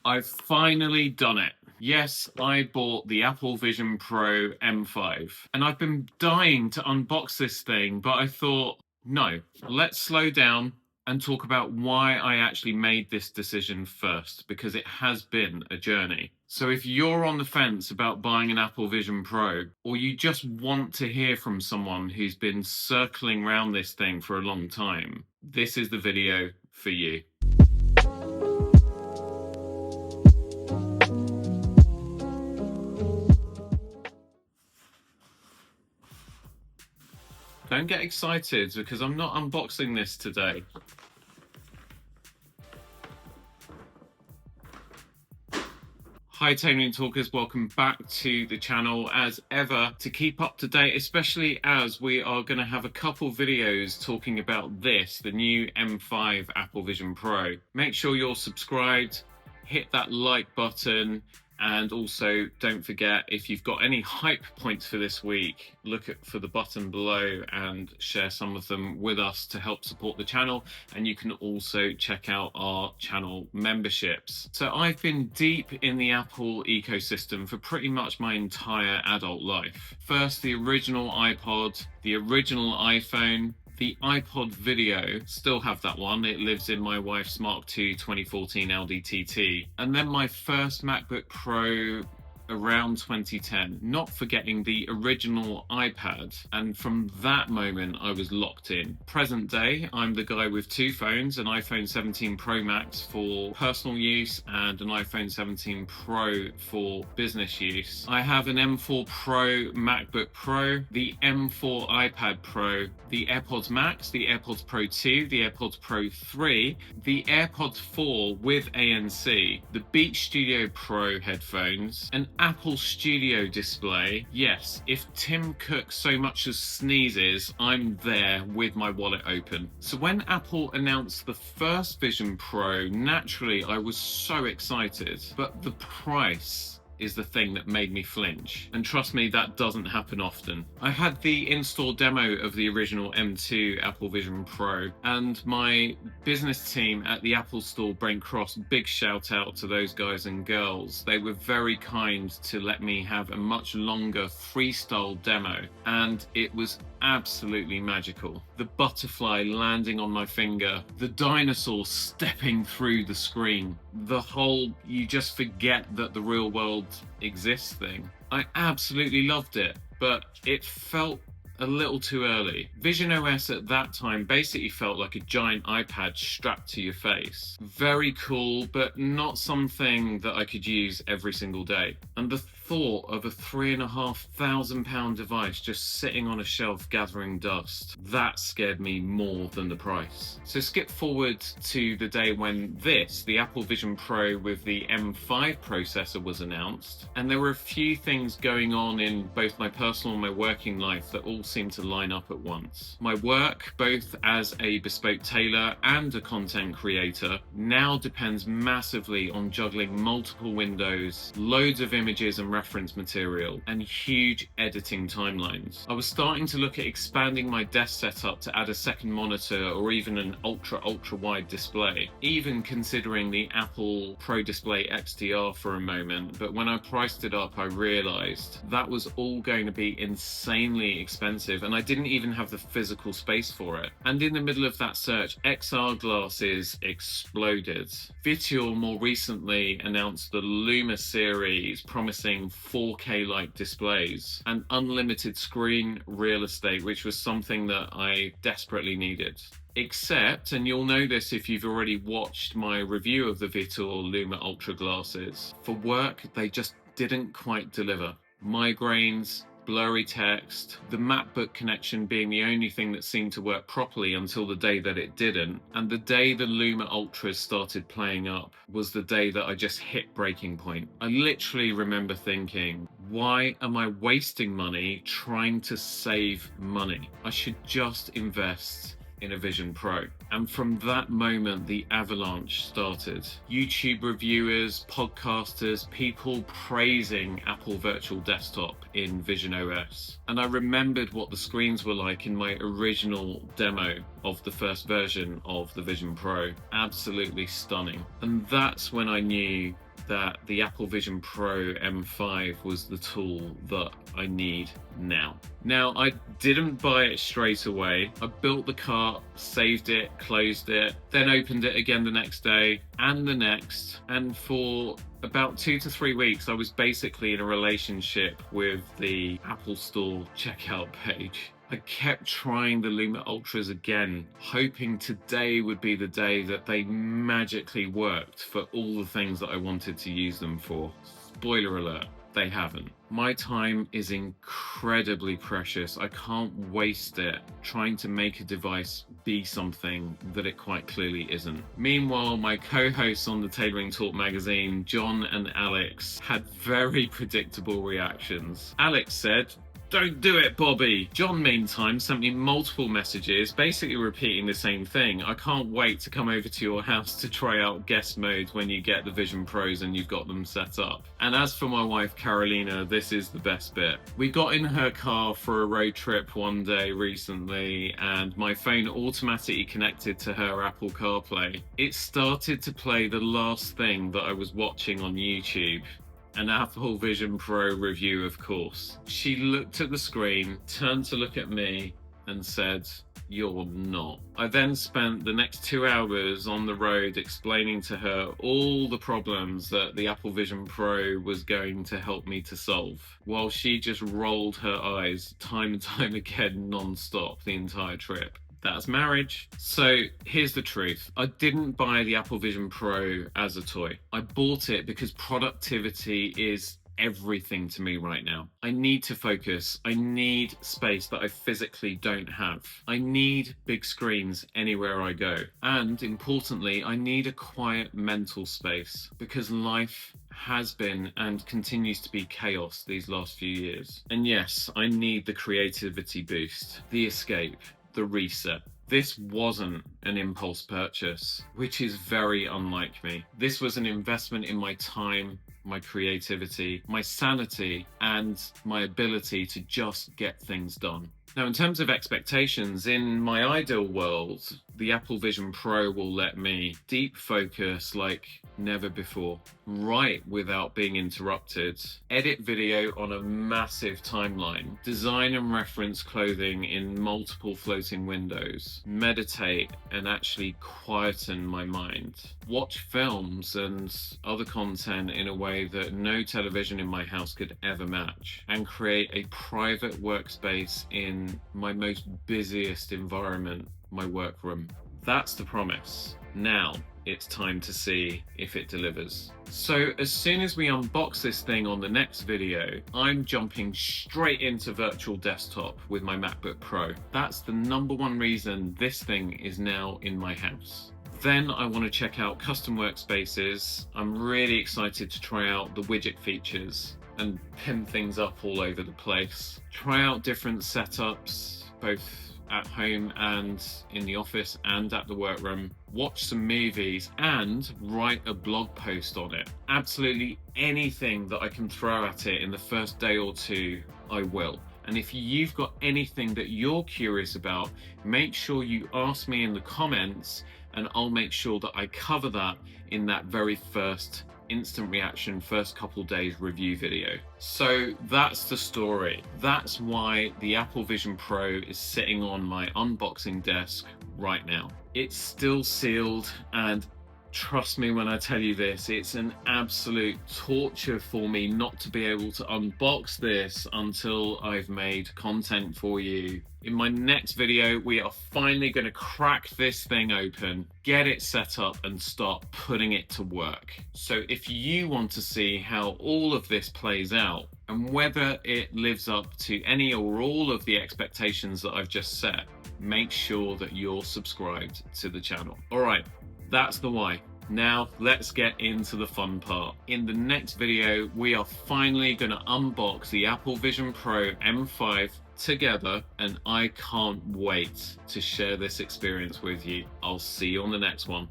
I've finally done it. Yes, I bought the Apple Vision Pro M5, and I've been dying to unbox this thing, but I thought, no, let's slow down and talk about why I actually made this decision first, because it has been a journey. So if you're on the fence about buying an Apple Vision Pro, or you just want to hear from someone who's been circling around this thing for a long time, this is the video for you. Don't get excited because I'm not unboxing this today. Hi Tailoring Talkers, welcome back to the channel as ever. To keep up to date, especially as we are going to have a couple videos talking about this, the new M5 Apple Vision Pro. Make sure you're subscribed, hit that like button, and also don't forget, if you've got any hype points for this week, look for the button below and share some of them with us to help support the channel. And you can also check out our channel memberships. So I've been deep in the Apple ecosystem for pretty much my entire adult life. First, the original iPod, the original iPhone, the iPod Video, still have that one. It lives in my wife's Mark II 2014 LDTT. And then my first MacBook Pro around 2010, not forgetting the original iPad. And from that moment, I was locked in. Present day, I'm the guy with two phones, an iPhone 17 Pro Max for personal use and an iPhone 17 Pro for business use. I have an M4 Pro MacBook Pro, the M4 iPad Pro, the AirPods Max, the AirPods Pro 2, the AirPods Pro 3, the AirPods 4 with ANC, the Beat Studio Pro headphones, an Apple Studio display. Yes, if Tim Cook so much as sneezes, I'm there with my wallet open. So when Apple announced the first Vision Pro, naturally I was so excited, but the price is the thing that made me flinch. And trust me, that doesn't happen often. I had the in-store demo of the original M2 Apple Vision Pro, and my business team at the Apple Store, Brent Cross, big shout out to those guys and girls. They were very kind to let me have a much longer freestyle demo, and it was absolutely magical. The butterfly landing on my finger, the dinosaur stepping through the screen, the whole you just forget that the real world exists thing. I absolutely loved it, but it felt a little too early. Vision OS at that time basically felt like a giant iPad strapped to your face. Very cool, but not something that I could use every single day. And the thought of a £3,500 device just sitting on a shelf gathering dust, that scared me more than the price. So skip forward to the day when the Apple Vision Pro with the M5 processor was announced, and there were a few things going on in both my personal and my working life that all seemed to line up at once. My work, both as a bespoke tailor and a content creator, now depends massively on juggling multiple windows, loads of images and reference material, and huge editing timelines. I was starting to look at expanding my desk setup to add a second monitor or even an ultra wide display, even considering the Apple Pro Display XDR for a moment, but when I priced it up I realized that was all going to be insanely expensive and I didn't even have the physical space for it. And in the middle of that search, XR glasses exploded. Viture more recently announced the Luma series, promising 4K-like displays and unlimited screen real estate, which was something that I desperately needed. Except, and you'll know this if you've already watched my review of the Viture Luma Ultra glasses, for work they just didn't quite deliver. Migraines, blurry text, the MacBook connection being the only thing that seemed to work properly until the day that it didn't. And the day the Luma Ultras started playing up was the day that I just hit breaking point. I literally remember thinking, why am I wasting money trying to save money? I should just invest in a Vision Pro. And from that moment, the avalanche started. YouTube reviewers, podcasters, people praising Apple Virtual Desktop in Vision OS. And I remembered what the screens were like in my original demo of the first version of the Vision Pro. Absolutely stunning. And that's when I knew that the Apple Vision Pro M5 was the tool that I need now. Now, I didn't buy it straight away. I built the cart, saved it, closed it, then opened it again the next day and the next. And for about 2 to 3 weeks, I was basically in a relationship with the Apple Store checkout page. I kept trying the Luma Ultras again, hoping today would be the day that they magically worked for all the things that I wanted to use them for. Spoiler alert, they haven't. My time is incredibly precious. I can't waste it trying to make a device be something that it quite clearly isn't. Meanwhile, my co-hosts on the Tailoring Talk magazine, John and Alex, had very predictable reactions. Alex said, "Don't do it, Bobby." John, meantime, sent me multiple messages basically repeating the same thing. "I can't wait to come over to your house to try out guest mode when you get the Vision Pros and you've got them set up." And as for my wife, Carolina, this is the best bit. We got in her car for a road trip one day recently, and my phone automatically connected to her Apple CarPlay. It started to play the last thing that I was watching on YouTube. An Apple Vision Pro review, of course. She looked at the screen, turned to look at me, and said, "You're not." I then spent the next 2 hours on the road explaining to her all the problems that the Apple Vision Pro was going to help me to solve, while she just rolled her eyes time and time again non-stop the entire trip. That's marriage. So here's the truth. I didn't buy the Apple Vision Pro as a toy. I bought it because productivity is everything to me right now. I need to focus. I need space that I physically don't have. I need big screens anywhere I go. And importantly, I need a quiet mental space because life has been and continues to be chaos these last few years. And yes, I need the creativity boost, the escape, the reset. This wasn't an impulse purchase, which is very unlike me. This was an investment in my time, my creativity, my sanity, and my ability to just get things done. Now, in terms of expectations, in my ideal world, the Apple Vision Pro will let me deep focus like never before, write without being interrupted, edit video on a massive timeline, design and reference clothing in multiple floating windows, meditate and actually quieten my mind, watch films and other content in a way that no television in my house could ever match, and create a private workspace in my most busiest environment, my workroom. That's the promise. Now it's time to see if it delivers. So as soon as we unbox this thing on the next video, I'm jumping straight into virtual desktop with my MacBook Pro. That's the #1 reason this thing is now in my house. Then I want to check out custom workspaces. I'm really excited to try out the widget features and pin things up all over the place. Try out different setups, both at home and in the office and at the workroom. Watch some movies and write a blog post on it. Absolutely anything that I can throw at it in the first day or two, I will. And if you've got anything that you're curious about, make sure you ask me in the comments and I'll make sure that I cover that in that very first instant reaction, first couple days review video. So that's the story. That's why the Apple Vision Pro is sitting on my unboxing desk right now. It's still sealed, and trust me when I tell you this, it's an absolute torture for me not to be able to unbox this until I've made content for you. In my next video, we are finally going to crack this thing open, get it set up and start putting it to work. So if you want to see how all of this plays out and whether it lives up to any or all of the expectations that I've just set, make sure that you're subscribed to the channel. All right. That's the why. Now let's get into the fun part. In the next video, we are finally going to unbox the Apple Vision Pro M5 together, and I can't wait to share this experience with you. I'll see you on the next one.